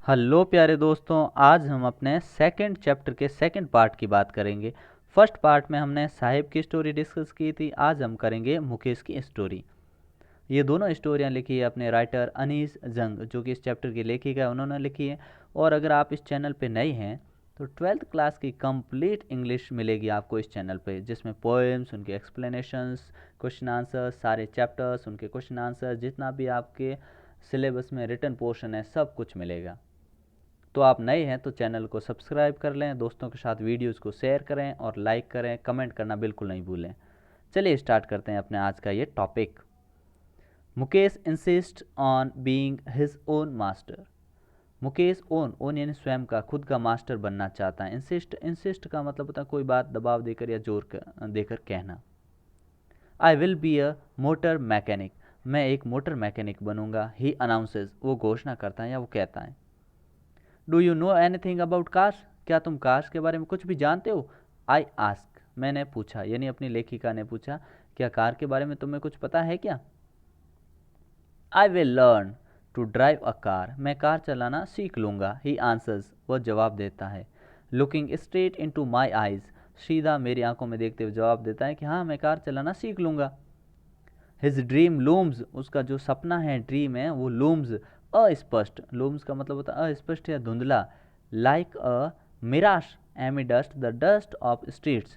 Hello प्यारे दोस्तों, आज हम अपने सेकंड चैप्टर के सेकंड पार्ट की बात करेंगे। फर्स्ट पार्ट में हमने साहिब की स्टोरी डिस्कस की थी। आज हम करेंगे मुकेश की स्टोरी। ये दोनों स्टोरियाँ लिखी है अपने राइटर अनीस जंग, जो कि इस चैप्टर की लेखिका है, उन्होंने लिखी है। और अगर आप इस चैनल पे नए हैं तो ट्वेल्थ क्लास की कंप्लीट इंग्लिश मिलेगी आपको इस चैनल पे, जिसमें पोएम्स, उनके एक्सप्लेनेशंस, क्वेश्चन आंसर, सारे चैप्टर्स, उनके क्वेश्चन आंसर, जितना भी आपके सिलेबस में रिटन पोर्शन है सब कुछ मिलेगा। तो आप नए हैं तो चैनल को सब्सक्राइब कर लें, दोस्तों के साथ वीडियोज़ को शेयर करें और लाइक करें, कमेंट करना बिल्कुल नहीं भूलें। चलिए स्टार्ट करते हैं अपने आज का ये topic. Mukesh insist on being his own master. Mukesh own यानी स्वयं का, खुद का मास्टर बनना चाहता है। इंसिस्ट का मतलब होता है कोई बात दबाव देकर या जोर देकर कहना। I will be a motor mechanic. मैं एक मोटर मैकेनिक बनूंगा। ही अनाउंसेस, वो घोषणा करता है या वो कहता है। Do you know anything about cars. क्या तुम कार्स के बारे में कुछ भी जानते हो। आई आस्क, मैंने पूछा, यानी अपनी लेखिका ने पूछा, क्या कार के बारे में तुम्हें कुछ पता है क्या। I will learn to drive a car. मैं कार चलाना सीख लूंगा। ही आंसर्स, वह जवाब देता है। Looking straight into my eyes, सीधा मेरी आंखों में देखते हुए जवाब देता है कि हाँ मैं कार चलाना सीख लूंगा। हिज ड्रीम लूम्स, उसका जो सपना है, ड्रीम है, वो लूम्स अस्पष्ट। लूम्स का मतलब होता है अस्पष्ट या धुंधला। Like a mirage amidst the dust of streets.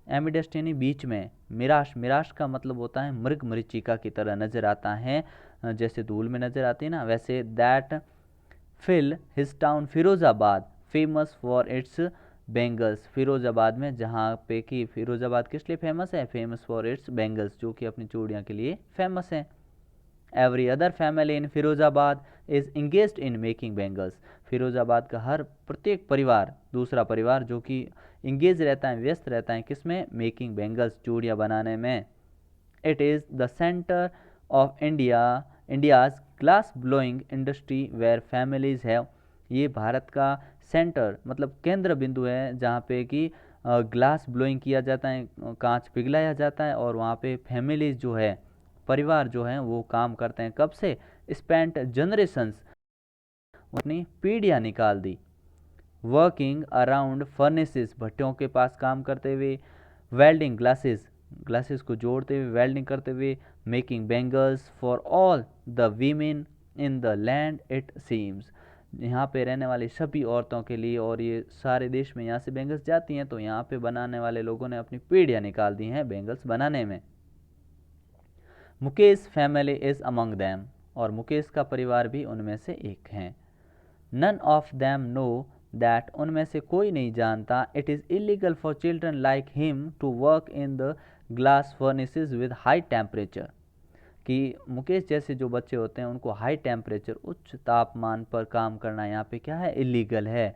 Amidst यानी बीच में, मिराश, मिराश का मतलब होता है मृग मरीचिका की तरह नजर आता है, जैसे धूल में नजर आती है ना, वैसे that fill his town Firozabad famous for its bangles. Firozabad में, जहाँ पे कि फिरोज़ाबाद किस लिए फेमस है, फेमस फॉर इट्स बेंगल्स, जो कि अपनी चूड़ियाँ के लिए फेमस है। Every other family in Firozabad is engaged in making bangles. Firozabad का हर प्रत्येक परिवार, दूसरा परिवार, जो कि इंगेज रहता है, व्यस्त रहता है किसमें, मेकिंग बेंगल्स, चूड़ियाँ बनाने में। It is the centre of India's glass blowing industry where families have. ये भारत का सेंटर मतलब केंद्र बिंदु है जहाँ पे कि ग्लास ब्लोइंग किया जाता है, कांच पिघलाया जाता है, और वहाँ पे फैमिलीज जो है, परिवार जो हैं वो काम करते हैं। कब से, स्पेंट जनरेशंस, अपनी पीढ़ियाँ निकाल दी। वर्किंग अराउंड फर्नेसेस, भट्टियों के पास काम करते हुए। वेल्डिंग ग्लासेस, ग्लासेस को जोड़ते हुए, वेल्डिंग करते हुए। Making bangles for all the women in the land it seems. यहाँ पे रहने वाली सभी औरतों के लिए, और ये सारे देश में यहाँ से बेंगल्स जाती हैं, तो यहाँ पे बनाने वाले लोगों ने अपनी पीढ़ियाँ निकाल दी हैं बेंगल्स बनाने में। Mukesh family is among them, और मुकेश का परिवार भी उनमें से एक है। None of them know that, उनमें से कोई नहीं जानता, it is illegal for children like him to work in the glass furnaces with high temperature. कि मुकेश जैसे जो बच्चे होते हैं उनको हाई टेम्परेचर, उच्च तापमान पर काम करना यहाँ पे क्या है, इलीगल है।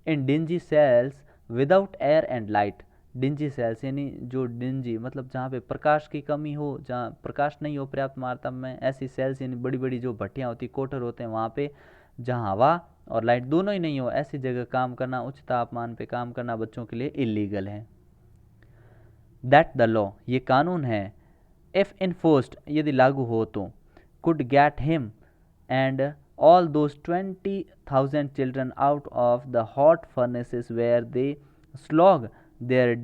In dingy cells without air and light. Dingy cells यानी जो डिंजी मतलब जहाँ पे प्रकाश की कमी हो, जहाँ प्रकाश नहीं हो पर्याप्त मात्रा में, ऐसी सेल्स यानी बड़ी बड़ी जो भट्टियाँ होती, कोटर होते हैं, वहाँ पे जहाँ हवा और लाइट दोनों ही नहीं हो, ऐसी जगह काम करना, उच्च तापमान पे काम करना बच्चों के लिए इलीगल है। दैट द लॉ, ये कानून है, इफ इन्फोर्स्ड, यदि लागू हो तो, could get him and all those 20,000 children out of the hot furnaces where they slog their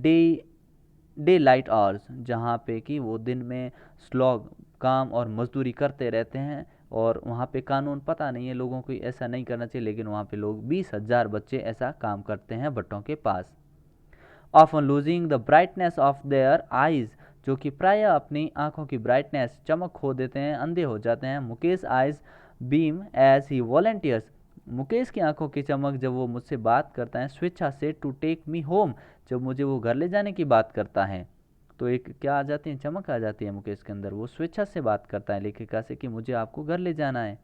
daylight hours, जहाँ पे कि वो दिन में स्लॉग, काम और मजदूरी करते रहते हैं। और वहाँ पे कानून पता नहीं है लोगों को ऐसा नहीं करना चाहिए, लेकिन वहाँ पे लोग 20,000 बच्चे ऐसा काम करते हैं भट्टों के पास। Often losing the brightness of their eyes, जो कि प्राय अपनी आंखों की ब्राइटनेस, चमक खो देते हैं, अंधे हो जाते हैं। Mukesh eyes beam as he volunteers, Mukesh की आंखों की चमक जब वो मुझसे बात करता है स्वेच्छा से, टू टेक मी होम, जब मुझे वो घर ले जाने की बात करता है, तो एक क्या आ जाती है, चमक आ जाती है मुकेश के अंदर। वो स्वेच्छा से बात करता है लेखिका से कि मुझे आपको घर ले जाना है।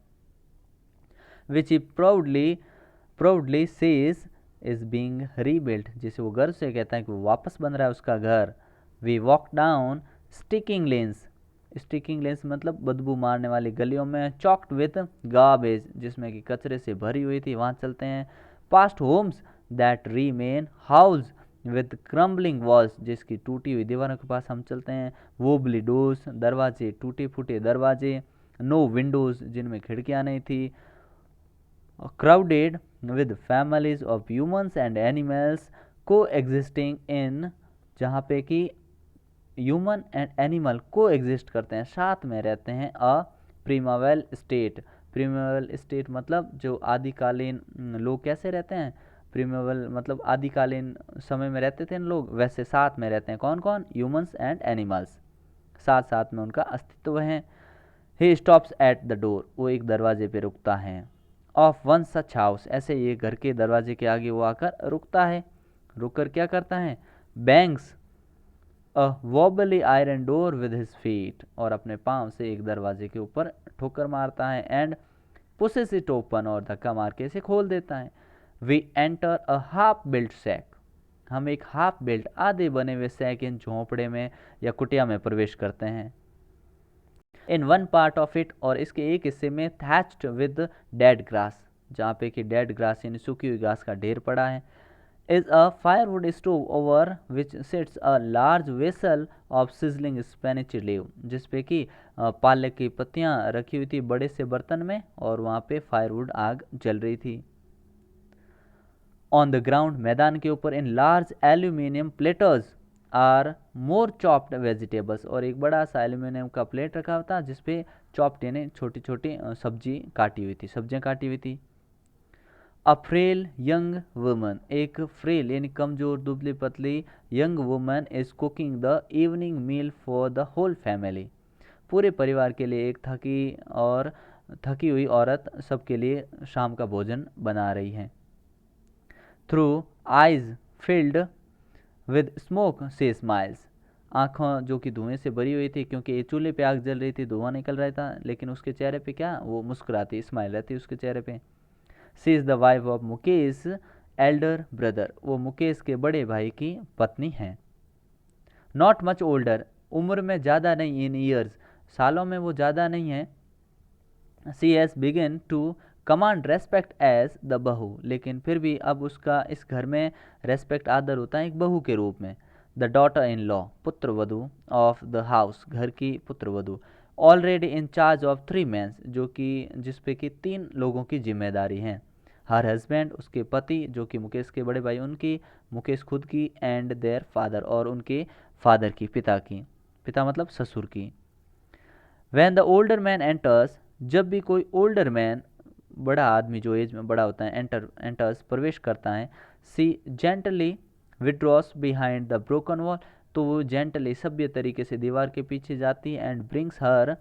Which he proudly says is being rebuilt, जिसे वो गर्व से कहता है कि वो वापस बन रहा है उसका घर। We walk down stinking lanes, stinking lanes मतलब बदबू मारने वाली गलियों में। चॉक्ड विथ गार्बेज, जिसमें कि कचरे से भरी हुई थी, वहाँ चलते हैं। Past homes that remain house with crumbling walls, जिसकी टूटी हुई दीवारों के पास हम चलते हैं। वोबली डोर्स, दरवाजे, टूटे फूटे दरवाजे। नो विंडोज़, जिनमें खिड़कियाँ नहीं थी। crowded with families of humans and animals coexisting in, जहाँ पे कि ह्यूमन एंड एनिमल को एग्जिस्ट करते हैं, साथ में रहते हैं, अ प्रीमावेल स्टेट। प्रीमावेल स्टेट मतलब जो आदिकालीन लोग कैसे रहते हैं, प्रीमावेल मतलब आदिकालीन समय में रहते थे लोग, वैसे साथ में रहते हैं। कौन कौन? ह्यूमंस एंड एनिमल्स, साथ साथ में उनका अस्तित्व है। ही स्टॉप्स एट द डोर, वो एक दरवाजे पे रुकता है। ऑफ वन सच हाउस, ऐसे ये घर के दरवाजे के आगे वो आकर रुकता है। रुककर क्या करता है? Bangs a wobbly iron door with his feet, और अपने पांव से एक दरवाजे के ऊपर ठोकर मारता है। एंड पुशेस इट ओपन, और धक्का मार के इसे खोल देता है। We enter a half built shack, हम एक हाफ बिल्ट आधे बने हुए सैक इन झोंपड़े में या कुटिया में प्रवेश करते हैं। In one part of it, और इसके एक हिस्से में थैच्ड विद डेड ग्रास, जहाँ पे कि डेड ग्रास यानी सूखी हुई घास का ढेर पड़ा है। Is a firewood stove over which sits a large vessel of sizzling spinach leave, जिसपे कि पालक की पत्तियां रखी हुई थी बड़े से बर्तन में, और वहाँ पे फायरवुड आग जल रही थी। ऑन द ग्राउंड, मैदान के ऊपर, in large aluminium platters are more chopped vegetables, और एक बड़ा सा एल्यूमिनियम का प्लेट रखा हुआ था जिसपे चॉप्ड यानी छोटी छोटी सब्जी काटी हुई थी, सब्जियां काटी हुई थी। अ फ्रेल यंग वुमन, एक फ्रेल यानी कमजोर दुबली पतली young woman is cooking the evening meal for the whole family, पूरे परिवार के लिए एक थकी हुई औरत सबके लिए शाम का भोजन बना रही है। Through eyes filled with smoke से स्माइल्स, आँखों जो कि धुएं से भरी हुई थी, क्योंकि ये चूल्हे पे आग जल रही थी, धुआं निकल रहा था, लेकिन उसके चेहरे पे क्या, वो मुस्कुराती, स्माइल रहती उसके चेहरे पे। She is the wife of Mukesh elder brother, वो मुकेश के बड़े भाई की पत्नी है। नॉट मच ओल्डर, उम्र में ज़्यादा नहीं, इन ईयर्स, सालों में वो ज़्यादा नहीं है। She has begin to command respect as the bahu, लेकिन फिर भी अब उसका इस घर में रेस्पेक्ट आदर होता है एक बहू के रूप में। द डॉटर इन लॉ, पुत्र वधु, ऑफ द हाउस, घर की पुत्र वधु। Already in charge of 3 men's, जो कि जिसपे कि 3 लोगों की जिम्मेदारी है। हर हस्बैंड, उसके पति, जो कि मुकेश के बड़े भाई उनकी, मुकेश खुद की, एंड देयर फादर, और उनके फादर की, पिता की, पिता मतलब ससुर की। When the older man enters, जब भी कोई ओल्डर मैन, बड़ा आदमी जो एज में बड़ा होता है, एंटर्स प्रवेश करता है। She gently withdraws behind the broken wall, तो वो जेंटली सभ्य तरीके से दीवार के पीछे जाती है। एंड ब्रिंग्स हर,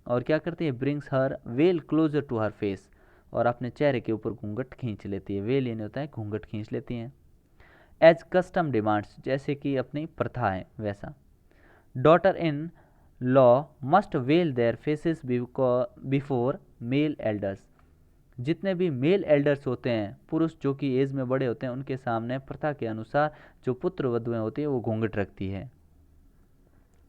और क्या करती है? Brings her veil closer to her face, और अपने चेहरे के ऊपर घूंघट खींच लेती है। वेल यानी होता है घूंघट खींच लेती हैं। एज कस्टम डिमांड्स, जैसे कि अपनी प्रथा है वैसा। Daughter in law must veil their faces before male elders, जितने भी मेल एल्डर्स होते हैं, पुरुष जो कि एज में बड़े होते हैं, उनके सामने प्रथा के अनुसार जो पुत्र वधुएं होती है वो घूंघट रखती है।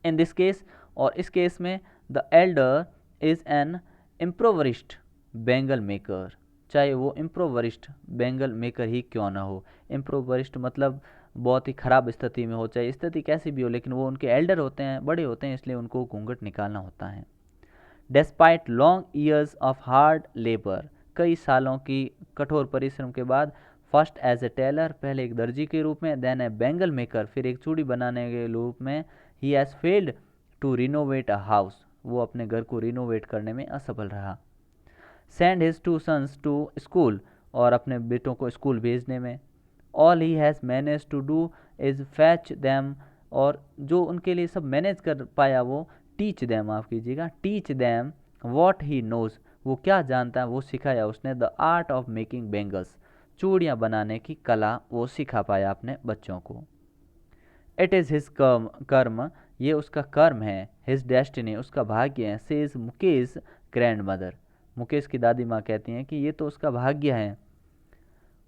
इन दिस केस, और इस केस में, the elder is an impoverished bangle maker, चाहे वो इम्प्रोवरिस्ट बैंगल मेकर ही क्यों ना हो। इम्प्रोवरिस्ट मतलब बहुत ही खराब स्थिति में हो, चाहे स्थिति कैसी भी हो, लेकिन वो उनके एल्डर होते हैं, बड़े होते हैं, इसलिए उनको घूंघट निकालना होता है। Despite long years of hard labour, कई सालों की कठोर परिश्रम के बाद, फर्स्ट एज ए टेलर, पहले एक दर्जी के रूप में, देन ए बैंगल मेकर, फिर एक चूड़ी बनाने के रूप में, he has failed to renovate a house, वो अपने घर को रिनोवेट करने में असफल रहा। Send his 2 sons to school, और अपने बेटों को स्कूल भेजने में। All he has manage to do is fetch them, और जो उनके लिए सब मैनेज कर पाया वो टीच दैम, माफ़ कीजिएगा, teach them what he knows, वो क्या जानता है वो सिखाया उसने। The art of making bangles, चूड़ियाँ बनाने की कला वो सिखा पाया अपने बच्चों को। इट इज़ हिज कर्म, ये उसका कर्म है। हिज डेस्टिनी, उसका भाग्य है। Says Mukesh grand mother, Mukesh की दादी माँ कहती हैं कि ये तो उसका भाग्य है।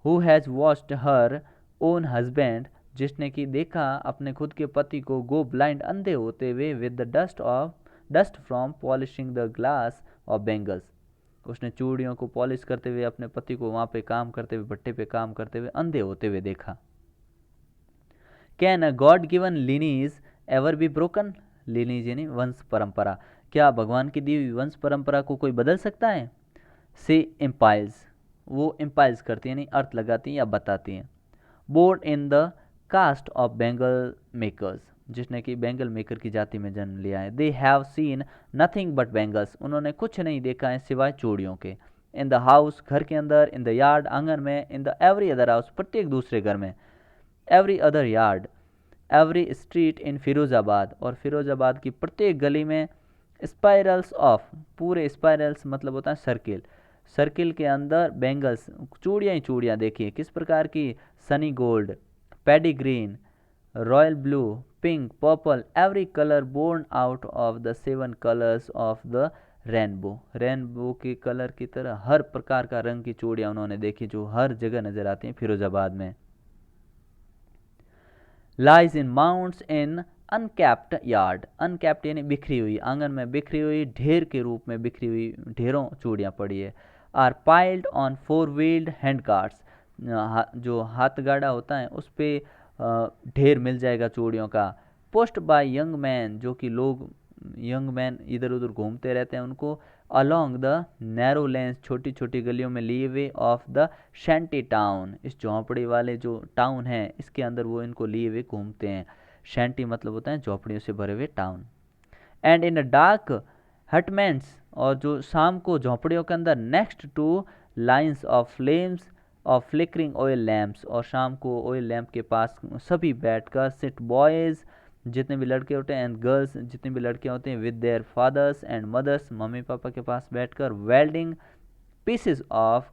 Who has watched her own husband, जिसने कि देखा अपने खुद के पति को, गो ब्लाइंड, अंधे होते हुए, with the dust from polishing the glass of bangles, उसने चूड़ियों को पॉलिश करते हुए अपने पति को वहाँ पे काम करते हुए, भट्टे पे काम करते हुए, अंधे होते हुए देखा। Can a god given lineage ever be broken, lineage यानी वंश परंपरा, क्या भगवान की दी हुई वंश परंपरा को कोई बदल सकता है? से इम्पाइल्स, वो इम्पाइज करती हैं, यानी अर्थ लगाती हैं या बताती हैं। Born in the caste of bangle makers, जिसने कि बेंगल मेकर की जाति में जन्म लिया है। They have seen nothing but bangles, उन्होंने कुछ नहीं देखा है सिवाय चूड़ियों के। इन द हाउस, घर के अंदर। इन द यार्ड, आंगन में। In the every other house, प्रत्येक दूसरे घर में। Every other yard, every street in Firozabad, और फिरोजाबाद की प्रत्येक गली में। स्पाइरल्स ऑफ, पूरे स्पाइरल्स मतलब होता है सर्किल, सर्किल के अंदर बेंगल्स, चूड़ियाँ ही चूड़ियाँ देखिए किस प्रकार की। Sunny gold, paddy green, royal blue, pink, purple, every colour born out of the 7 colours of the rainbow, rainbow के कलर की तरह हर प्रकार का रंग की चूड़ियाँ उन्होंने देखी जो हर जगह नजर आती हैं फिरोजाबाद में। Lies in mounds in unkempt yard, unkempt यानी बिखरी हुई, आंगन में बिखरी हुई, ढेर के रूप में बिखरी हुई ढेरों चूड़ियाँ पड़ी है। Are piled on 4 wheeled hand carts, जो हाथ गाड़ा होता है उस पर ढेर मिल जाएगा चूड़ियों का। पोस्ट बाय यंग मैन, जो कि लोग यंग मैन इधर उधर घूमते रहते हैं उनको। अलोंग द नैरो लेन्स, छोटी छोटी गलियों में लिए हुए। ऑफ द शैंटी टाउन, इस झोंपड़ी वाले जो टाउन है इसके अंदर वो इनको लिए हुए घूमते हैं। शैंटी मतलब होता है झोंपड़ियों से भरे हुए town. And in the dark hutments, और जो शाम को झोंपड़ियों के अंदर। Next two lines of flames of flickering oil lamps, और शाम को ऑयल लैम्प के पास सभी बैठकर। सिट बॉयज़, जितने भी लड़के होते हैं, एंड गर्ल्स, जितनी भी लड़कियां होती हैं। With their fathers and mothers, mummy papa के पास बैठकर। Welding pieces of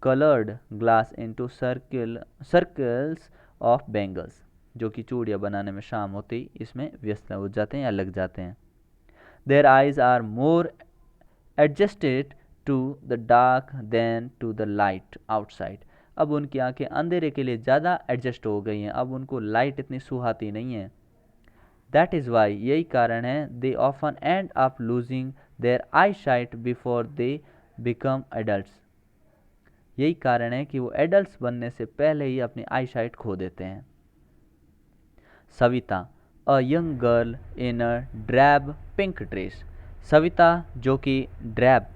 coloured glass into circles of bangles, जो कि चूड़ियाँ बनाने में शाम होते ही इसमें व्यस्त हो जाते हैं या लग जाते हैं। Their eyes are more adjusted to the dark than to the light outside, अब उनकी आंखें अंधेरे के लिए ज़्यादा एडजस्ट हो गई हैं, अब उनको लाइट इतनी सुहाती नहीं है। दैट इज़ वाई, यही कारण है। They often end up losing their eyesight before they become adults, यही कारण है कि वो एडल्ट्स बनने से पहले ही अपनी आई साइट खो देते हैं। Savita, a young girl in a drab pink dress, Savita जो कि ड्रैब,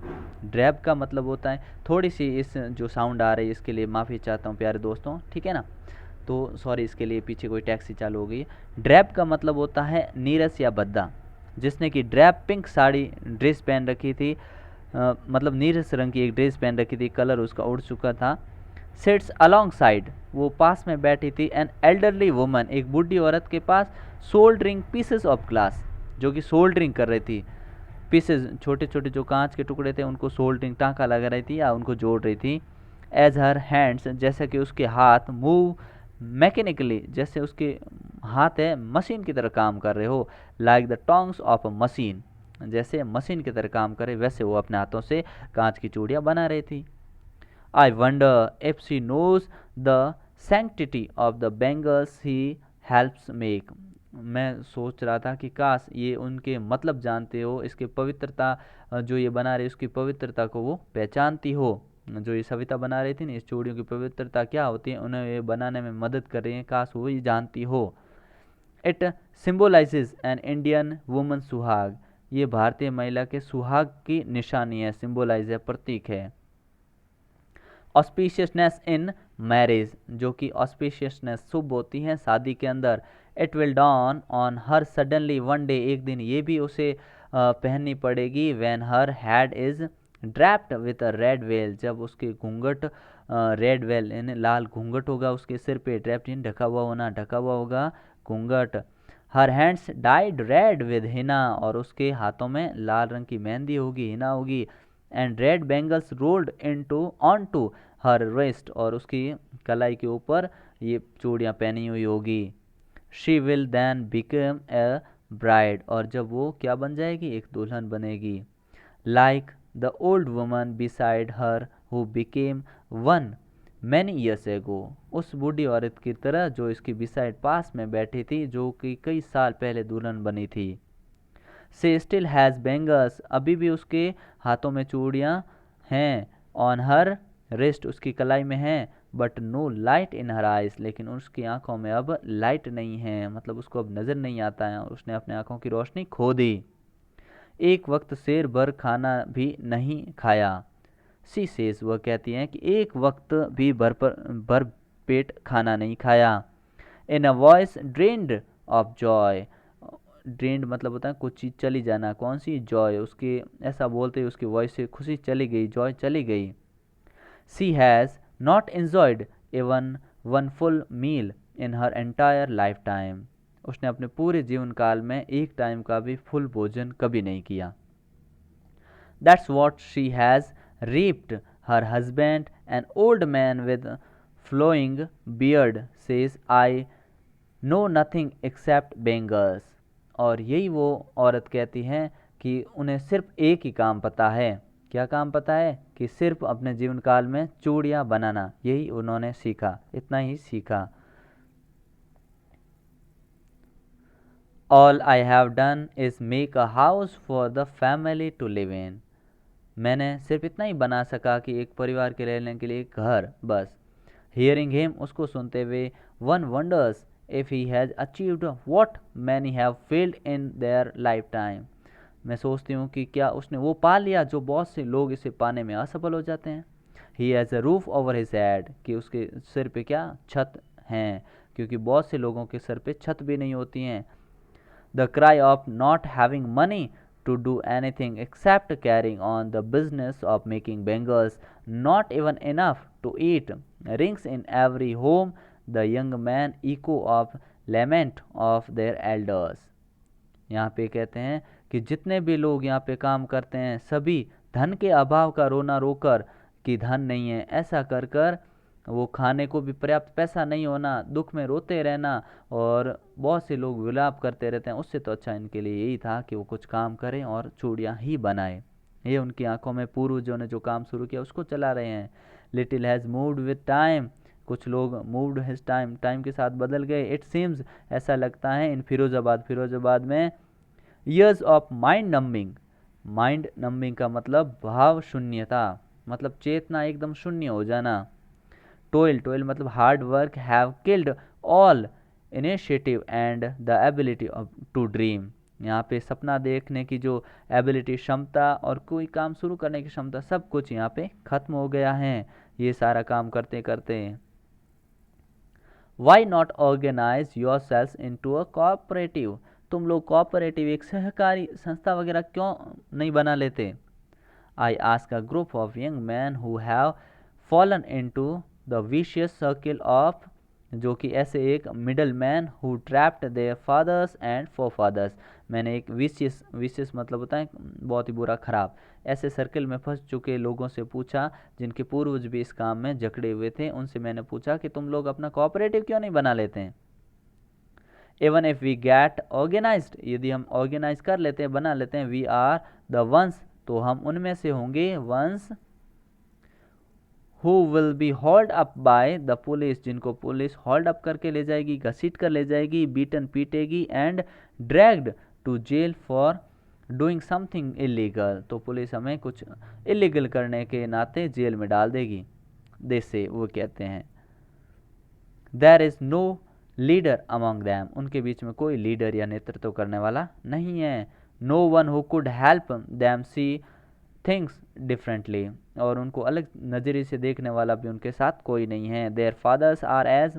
ड्रैब का मतलब होता है, थोड़ी सी इस जो साउंड आ रही है इसके लिए माफ़ी चाहता हूँ प्यारे दोस्तों, ठीक है ना, तो सॉरी इसके लिए, पीछे कोई टैक्सी चालू हो गई। ड्रैब का मतलब होता है नीरस या भद्दा, जिसने कि ड्रैब पिंक साड़ी ड्रेस पहन रखी थी, मतलब नीरस रंग की एक ड्रेस पहन रखी थी, कलर उसका उड़ चुका था। सिट्स अलॉन्ग साइड, वो पास में बैठी थी। एन एल्डरली वुमन, एक बूढ़ी औरत के पास। सोल्डरिंग पीसेस ऑफ ग्लास, जो कि सोल्डरिंग कर रही थी, पीसेस छोटे छोटे जो कांच के टुकड़े थे उनको सोल्डरिंग टाँका लगा रही थी या उनको जोड़ रही थी। एज हर हैंड्स, जैसे कि उसके हाथ। मूव मैकेनिकली, जैसे उसके हाथ है मशीन की तरह काम कर रहे हो। Like the tongs of a machine, जैसे मशीन की तरह काम करे वैसे वो अपने हाथों से कांच की चूड़ियाँ बना रही थी। I wonder if she knows the sanctity of the bangles he helps make, मैं सोच रहा था कि काश ये उनके मतलब जानते हो, इसके पवित्रता, जो ये बना रही उसकी पवित्रता को वो पहचानती हो। जो ये सविता बना रही थी ना, इस चूड़ियों की पवित्रता क्या होती है, उन्हें ये बनाने में मदद कर रही है, काश वो ये जानती हो। It symbolises an Indian woman सुहाग, ये भारतीय महिला के सुहाग की निशानी है, सिम्बोलाइज है, प्रतीक है। ऑस्पिशियसनेस इन मैरिज, जो कि ऑस्पिशियसनेस शुभ होती है शादी के अंदर। It will dawn on her suddenly one day, एक दिन ये भी उसे पहननी पड़ेगी। When her head is draped with a red well, जब उसके घूंघट रेड वेल यानी लाल घूंघट होगा उसके सिर पे, ड्रैप्ड यानी ढका हुआ होना, ढका हुआ होगा घूंघट। Her hands died read with Hina, और उसके हाथों में लाल रंग की मेहंदी होगी, हिना होगी। And red bangles rolled into on to her wrist, और उसकी कलाई के ऊपर ये चूड़ियाँ पहनी हुई होगी। She will then become a bride, और जब वो क्या बन जाएगी, एक दुल्हन बनेगी। Like the old woman beside her who became one many years ago, उस बूढ़ी औरत की तरह जो इसकी बिसाइड पास में बैठी थी, जो कि कई साल पहले दुल्हन बनी थी। से स्टिल हैज़ बैंगल्स, अभी भी उसके हाथों में चूड़ियाँ हैं। ऑन हर रिस्ट, उसकी कलाई में हैं। But no light in her eyes, लेकिन उसकी आंखों में अब लाइट नहीं है, मतलब उसको अब नज़र नहीं आता है, उसने अपने आंखों की रोशनी खो दी। एक वक्त शेर भर खाना भी नहीं खाया। सी सेज, वह कहती हैं कि एक वक्त भी भर पेट खाना नहीं खाया। In a voice drained of joy, drained मतलब होता है कुछ चीज़ चली जाना, कौन सी? जॉय। उसके ऐसा बोलते ही उसकी वॉइस से खुशी चली गई, जॉय चली गई। She has not enjoyed even one full meal in her entire life time, उसने अपने पूरे जीवन काल में एक टाइम का भी फुल भोजन कभी नहीं किया। That's what she has wrapped her husband, an old man with flowing beard says I know nothing except bangles, और यही वो औरत कहती हैं कि उन्हें सिर्फ एक ही काम पता है। क्या काम पता है? कि सिर्फ अपने जीवन काल में चूड़ियाँ बनाना, यही उन्होंने सीखा, इतना ही सीखा। All I have done is make a house for the family to live in, मैंने सिर्फ इतना ही बना सका कि एक परिवार के रहने के लिए एक घर, बस। हियरिंग हिम, उसको सुनते हुए, one wonders if he has achieved what many have failed in their life time, मैं सोचती हूँ कि क्या उसने वो पा लिया जो बहुत से लोग इसे पाने में असफल हो जाते हैं। He has a roof over his head, कि उसके सिर पे क्या? छत हैं, क्योंकि बहुत से लोगों के सर पे छत भी नहीं होती हैं। The cry of not having money to do anything except carrying on the business of making bangles, not even enough to eat, rings in every home, the young man echo of lament of their elders। यहाँ पे कहते हैं कि जितने भी लोग यहाँ पे काम करते हैं सभी धन के अभाव का रोना रोकर कि धन नहीं है, ऐसा कर कर वो खाने को भी पर्याप्त पैसा नहीं होना, दुख में रोते रहना, और बहुत से लोग विलाप करते रहते हैं। उससे तो अच्छा इनके लिए यही था कि वो कुछ काम करें और चूड़ियाँ ही बनाए। ये उनकी आंखों में पूर्वजों ने जो काम शुरू किया उसको चला रहे हैं। Little has moved with time, कुछ लोग मूव्ड हिज टाइम, टाइम के साथ बदल गए। इट सीम्स, ऐसा लगता है, इन फिरोजाबाद, फिरोजाबाद में, years of mind numbing, mind numbing का मतलब भाव शून्यता, मतलब चेतना एकदम शून्य हो जाना। टोयल, टोयल मतलब hard work, have killed all initiative and the ability to dream, यहाँ पे सपना देखने की जो एबिलिटी, क्षमता, और कोई काम शुरू करने की क्षमता, सब कुछ यहाँ पे खत्म हो गया है ये सारा काम करते करते। Why not organise yourselves into a cooperative, तुम लोग कोऑपरेटिव, एक सहकारी संस्था वगैरह क्यों नहीं बना लेते। I ask a group of young man who have fallen into the vicious circle of, जो कि ऐसे एक middle man who trapped their fathers and forefathers, मैंने एक विशियस, विशियस मतलब होता है बहुत ही बुरा, खराब, ऐसे सर्किल में फंस चुके लोगों से पूछा जिनके पूर्वज भी इस काम में जकड़े हुए थे, उनसे मैंने पूछा कि तुम लोग अपना कोऑपरेटिव क्यों नहीं बना लेते हैं। Even if we get organised, यदि हम ऑर्गेनाइज कर लेते हैं, बना लेते हैं, वी आर द वंस, तो हम उनमें से होंगे, ones who will be hauled up by the police, जिनको पुलिस होल्ड अप करके ले जाएगी, घसीट कर ले जाएगी, बीटन पीटेगी, and dragged to jail for doing something illegal, तो पुलिस हमें कुछ इलीगल करने के नाते जेल में डाल देगी। दे से, वो कहते हैं, there is no leader among them, उनके बीच में कोई लीडर या नेतृत्व करने वाला नहीं है। No one who could help them see things differently, और उनको अलग नज़रिए से देखने वाला भी उनके साथ कोई नहीं है। Their fathers are as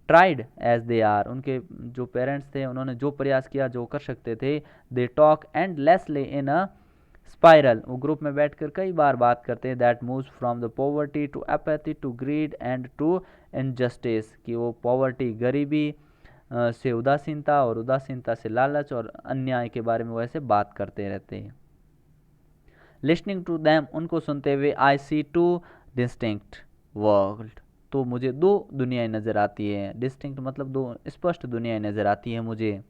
tired as they are, उनके जो पेरेंट्स थे उन्होंने जो प्रयास किया, जो कर सकते थे। They talk endlessly in a spiral, वो ग्रुप में बैठकर कई बार बात करते हैं। That moves from the poverty to apathy to greed and to injustice, कि वो पॉवर्टी, गरीबी से उदासीनता, और उदासीनता से लालच और अन्याय के बारे में वैसे बात करते रहते हैं। लिसनिंग टू दैम, उनको सुनते हुए, आई सी टू डिस्टिंक्ट वर्ल्ड, तो मुझे दो दुनियाएं नज़र आती है। डिस्टिंक्ट मतलब दो स्पष्ट दुनियाएं नज़र आती हैं मुझे।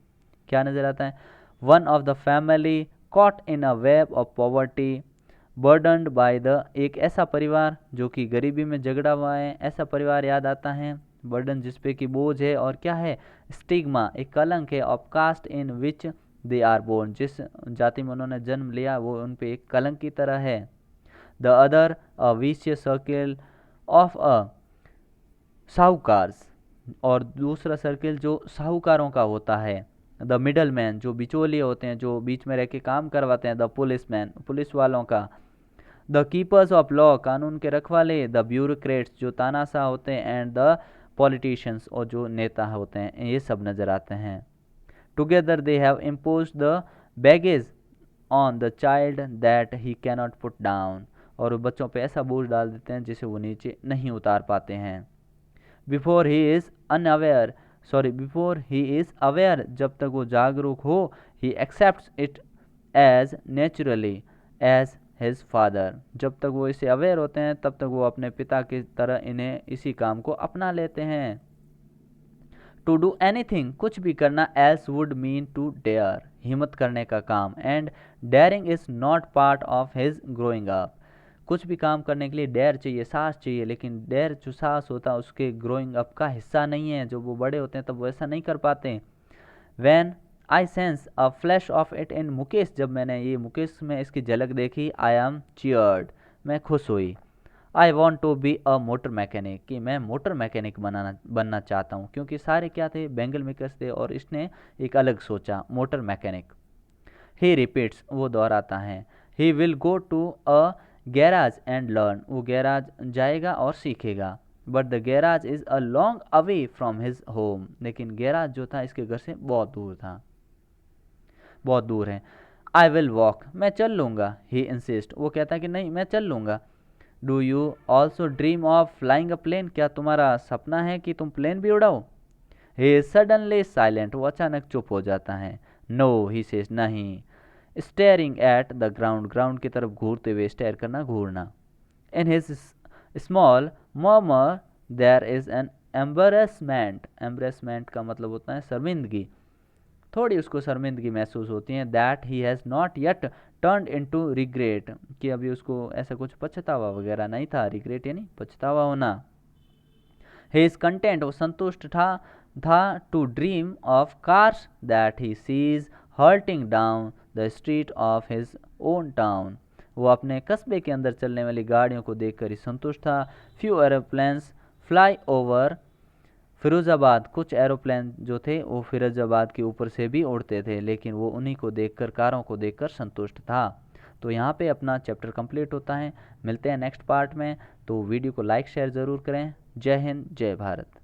क्या नज़र आता है? One of the family caught in a web of poverty burdened by the, एक ऐसा परिवार जो कि गरीबी में झगड़ा हुआ है, ऐसा परिवार याद आता है। बर्डन जिसपे कि बोझ है, और क्या है? स्टिग्मा, एक कलंक है। Of caste in which they are born, जिस जाति में उन्होंने जन्म लिया वो उन पे एक कलंक की तरह है। The other a vicious circle of a sahukars, और दूसरा सर्किल जो साहूकारों का होता है। द मिडल मैन, जो बिचौलिए होते हैं, जो बीच में रह के काम करवाते हैं। द पुलिस मैन, पुलिस वालों का। द कीपर्स ऑफ लॉ, कानून के रखवाले, द ब्यूरोक्रेट्स, जो तानाशाह होते हैं, एंड द पॉलिटिशियंस, और जो नेता होते हैं, ये सब नज़र आते हैं। Together they have imposed the baggage on the child that he cannot put down, और बच्चों पे ऐसा बोझ डाल देते हैं जिसे वो नीचे नहीं उतार पाते हैं। Before he is unaware, before he is aware, जब तक वो जागरूक हो, he accepts it as naturally as his father, जब तक वो इसे अवेयर होते हैं तब तक वो अपने पिता की तरह इन्हें इसी काम को अपना लेते हैं। टू डू एनीथिंग, कुछ भी करना, else would mean to dare, हिम्मत करने का काम, and daring is not part of his growing up, कुछ भी काम करने के लिए डेयर चाहिए, साहस चाहिए, लेकिन डेयर जो साहस होता है उसके ग्रोइंग अप का हिस्सा नहीं है। जब वो बड़े होते हैं तब वो ऐसा नहीं कर पाते। When I sense a flash of it in Mukesh, जब मैंने ये मुकेश में इसकी झलक देखी, आई एम चीयर्ड, मैं खुश हुई। I want to be a motor mechanic, कि मैं मोटर मैकेनिक बनना चाहता हूँ, क्योंकि सारे क्या थे, बेंगल मेकर्स थे, और इसने एक अलग सोचा, मोटर मैकेनिक। ही रिपीट्स, वो दोहराता है। He will go to a garage and learn, वो गैराज जाएगा और सीखेगा। But the garage is a long away from his home, लेकिन गैराज जो था इसके घर से बहुत दूर था, बहुत दूर है। आई विल वॉक, मैं चल लूँगा। ही इंसिस्ट, वो कहता है कि नहीं मैं चल लूँगा। Do you also dream of flying a plane, क्या तुम्हारा सपना है कि तुम प्लेन भी उड़ाओ? ही इज सडनली साइलेंट, वो अचानक चुप हो जाता है। नो, ही सेज, नहीं। Staring at the ground, ground की तरफ घूरते हुए, स्टेयर करना, घूरना। In his small murmur there is an embarrassment, embarrassment का मतलब होता है शर्मिंदगी, थोड़ी उसको शर्मिंदगी महसूस होती है। That he has not yet turn into regret, कि अभी उसको ऐसा कुछ पछतावा वगैरह नहीं था, रिग्रेट यानी पछतावा होना। ही इज़ कंटेंट, वो संतुष्ट था to dream of cars that he sees hurtling down the street of his own town, वो अपने कस्बे के अंदर चलने वाली गाड़ियों को देखकर ही संतुष्ट था। Few aeroplanes fly over Firozabad, कुछ एरोप्लेन जो थे वो फिरोज़ाबाद के ऊपर से भी उड़ते थे, लेकिन वो उन्हीं को देखकर, कारों को देखकर संतुष्ट था। तो यहाँ पे अपना चैप्टर कंप्लीट होता है। मिलते हैं नेक्स्ट पार्ट में, तो वीडियो को लाइक शेयर ज़रूर करें। जय हिंद, जय भारत।